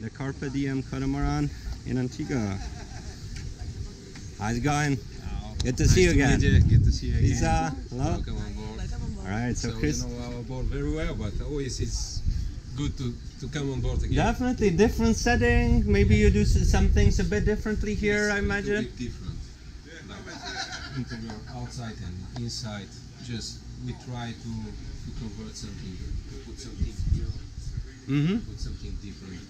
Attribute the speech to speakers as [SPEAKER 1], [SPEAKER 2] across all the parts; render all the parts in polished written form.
[SPEAKER 1] the CARPE DIEM Catamaran in Antigua. How's it going? Good to see you again.
[SPEAKER 2] Good to see you again.
[SPEAKER 1] Lisa, hello.
[SPEAKER 2] Welcome on board.
[SPEAKER 1] All right, so Chris.
[SPEAKER 2] You know our board very well, but always it's good to come on board again.
[SPEAKER 1] Definitely different setting. Maybe you do some things a bit differently here,
[SPEAKER 2] Yes,
[SPEAKER 1] I imagine.
[SPEAKER 2] A bit different. Like interior, outside and inside. Just we try to convert something, to put something here, put something different.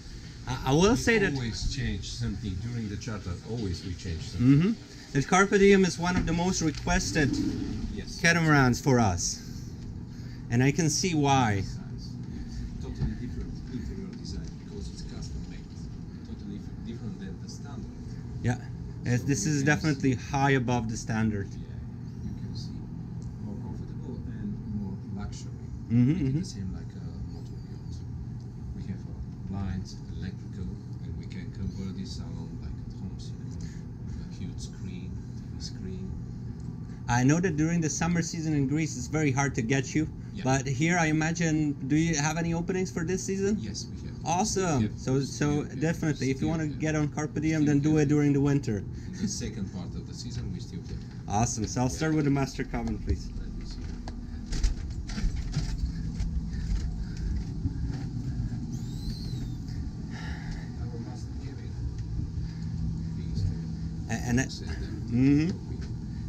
[SPEAKER 1] I will
[SPEAKER 2] we
[SPEAKER 1] say that
[SPEAKER 2] always change something during the charter. Always we change something.
[SPEAKER 1] that CARPE DIEM is one of the most requested catamarans for us, and I can see why.
[SPEAKER 2] Totally different interior design because it's custom made. Totally different than the standard.
[SPEAKER 1] Yeah, as this is definitely high above the standard.
[SPEAKER 2] Yeah, you can see more comfortable and more luxury.
[SPEAKER 1] The
[SPEAKER 2] Same like a motor yacht. We have blinds, electrical, and we can convert this salon like at home cinema, a huge screen, TV screen.
[SPEAKER 1] I know that during the summer season in Greece it's very hard to get you, but here I imagine, do you have any openings for this season?
[SPEAKER 2] Yes, we have.
[SPEAKER 1] Awesome. So definitely, if you want to get on CARPE DIEM, then do it during the winter.
[SPEAKER 2] In the second part of the season, we still have.
[SPEAKER 1] Awesome. So I'll start with the master cabin, please.
[SPEAKER 2] Let me see. Our master cabin.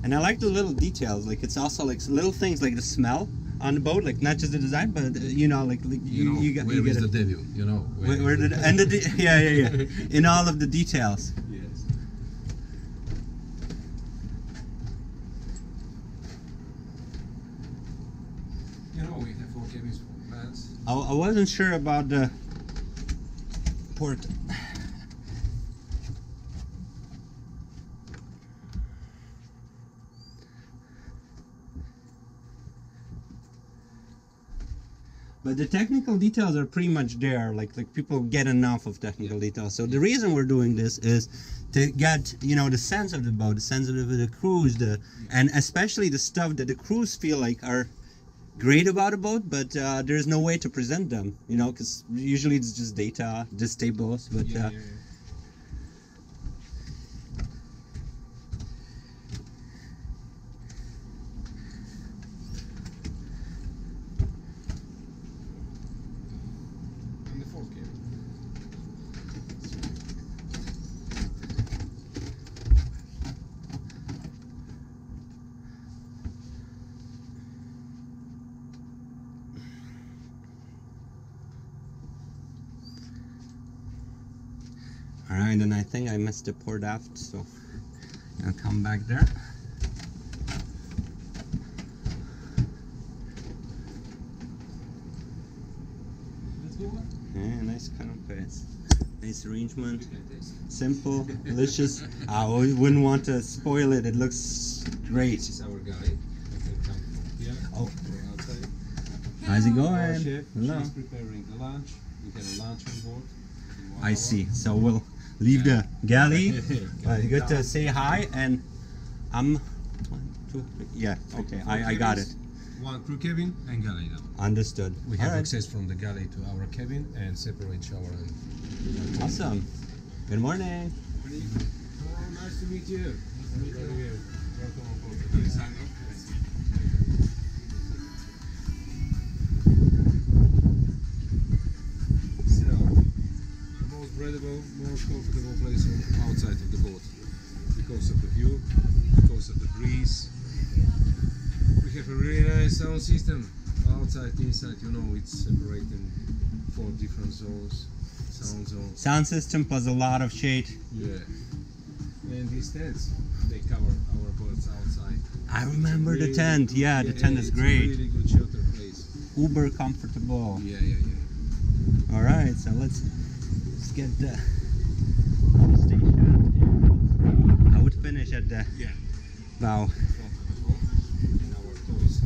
[SPEAKER 1] And I like the little details. Like it's also like little things like the smell on the boat, like not just the design, but you know, like you get
[SPEAKER 2] the devil? You know
[SPEAKER 1] where the and the yeah in all of the details.
[SPEAKER 2] Yes. You know, we have 4 cabins for lads.
[SPEAKER 1] I wasn't sure about the port. But the technical details are pretty much there. Like people get enough of technical details. So the reason we're doing this is to get, you know, the sense of the boat, the sense of the cruise, and especially the stuff that the crews feel like are great about a boat, but there's no way to present them, you know, because usually it's just data, just tables. But Alright, and I think I missed the port aft, so I'll come back there. Yeah, nice canopies. Nice arrangement. Simple, delicious. I wouldn't want to spoil it. It looks great.
[SPEAKER 2] This is our galley. You can come from here or outside.
[SPEAKER 1] How's it going?
[SPEAKER 2] Our chef,
[SPEAKER 1] Hello.
[SPEAKER 2] she's preparing the lunch. We have a lunch on board.
[SPEAKER 1] I see. So we'll leave the galley. Good to say hi, and I'm 1, 2, 3. Yeah, okay, I got it.
[SPEAKER 2] 1 crew cabin and galley now.
[SPEAKER 1] Understood.
[SPEAKER 2] We have access from the galley to our cabin and separate shower and.
[SPEAKER 1] Awesome. Good morning.
[SPEAKER 2] Oh, nice to meet you. Nice to meet you. Welcome on board. So, the most breathable, most comfortable place outside of the boat because of the view, because of the breeze. We have a really nice sound system outside, inside. You know, it's separating 4 different zones. Sound zones.
[SPEAKER 1] Sound system plus a lot of shade.
[SPEAKER 2] Yeah. And these tents, they cover our boats outside.
[SPEAKER 1] I remember the tent. Yeah, the tent is great.
[SPEAKER 2] It's a really good shelter place.
[SPEAKER 1] Uber comfortable.
[SPEAKER 2] Yeah.
[SPEAKER 1] All right, so let's get the station. I would finish at the bow.
[SPEAKER 2] And our toys.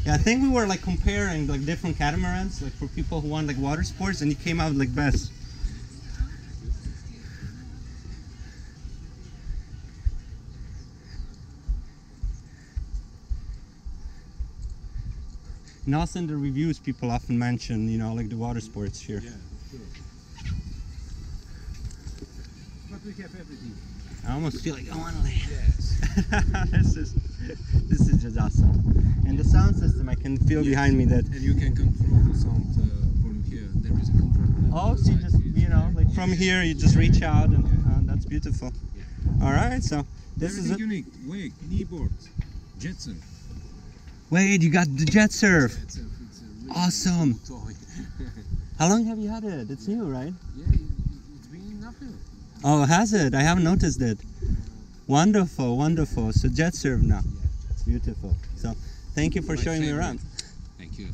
[SPEAKER 1] Yeah, I think we were like comparing like different catamarans, like for people who want like water sports, and it came out like best. And also in the reviews, people often mention, you know, like the water sports here.
[SPEAKER 2] Yeah, sure. But we have everything.
[SPEAKER 1] I almost feel like I want to leave.
[SPEAKER 2] Yes.
[SPEAKER 1] this is just awesome. And the sound system, I can feel behind me that.
[SPEAKER 2] And you can control the sound volume here. There is a control panel.
[SPEAKER 1] Oh, so you just, you know, like from here, you just reach out, and that's beautiful.
[SPEAKER 2] Yeah.
[SPEAKER 1] All right, so this is it.
[SPEAKER 2] unique. Wake, kneeboard, jet surf.
[SPEAKER 1] Wait, you got the jet surf.
[SPEAKER 2] Jet surf. It's a really
[SPEAKER 1] Awesome.
[SPEAKER 2] cool toy.
[SPEAKER 1] How long have you had it? It's new, right?
[SPEAKER 2] Yeah, it's been nothing.
[SPEAKER 1] Oh, has it? I haven't noticed it. Wonderful, wonderful. So jet surf now.
[SPEAKER 2] Yeah,
[SPEAKER 1] Beautiful. So thank you for
[SPEAKER 2] My
[SPEAKER 1] showing me
[SPEAKER 2] favorite.
[SPEAKER 1] around.
[SPEAKER 2] Thank you.